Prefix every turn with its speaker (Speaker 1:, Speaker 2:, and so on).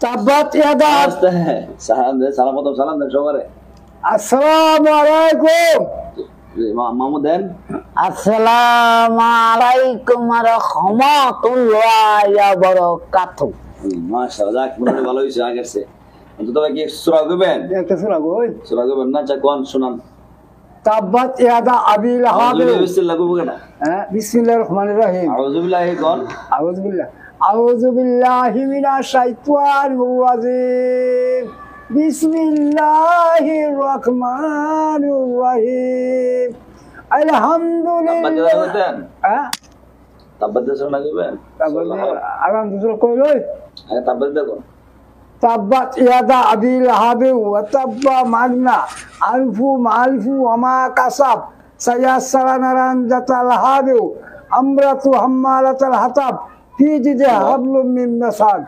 Speaker 1: তাব্বাত ইয়াদা
Speaker 2: সালাম দে, সালাম প্রথম সালাম দেন সবারে।
Speaker 1: আসসালামু আলাইকুম।
Speaker 2: মামু দেন।
Speaker 1: আসসালামু আলাইকুম ওয়া রাহমাতুল্লাহি ওয়া বারাকাতুহু।
Speaker 2: মাশাআল্লাহ, যাক মনে ভালো হইছে আগের চেয়ে। তো তবে কি সূরা কইবেন?
Speaker 1: একটা সূরা কই।
Speaker 2: সূরা কইবেন না, চা কোন শুনান।
Speaker 1: তাব্বাত ইয়াদা আবি লাহাব।
Speaker 2: বিসমিল্লাহ কইব কেন?
Speaker 1: বিসমিল্লাহির রহমানির রহিম।
Speaker 2: আউযু বিল্লাহি কোন।
Speaker 1: আউযু বিল্লাহি মিনাশ শাইতানির রাজিম। বিসমিল্লাহির রহমানির রহিম। আলহামদুলিল্লাহ।
Speaker 2: তাব্বাত শোনা কইবেন?
Speaker 1: আলহামদুলিল্লাহ কই লই।
Speaker 2: তাব্বাত দেখো।
Speaker 1: তাব্বাত ইয়াদা আবি লাহাব ওয়া তাব্বা মাগনা আলফু ওয়া কাসাব সায়াসসারা নারান জাতাল হাব আমরাতু হাম্মালাতাল হাতাব ফি জিদা হাবলুম মিন মাসাদ।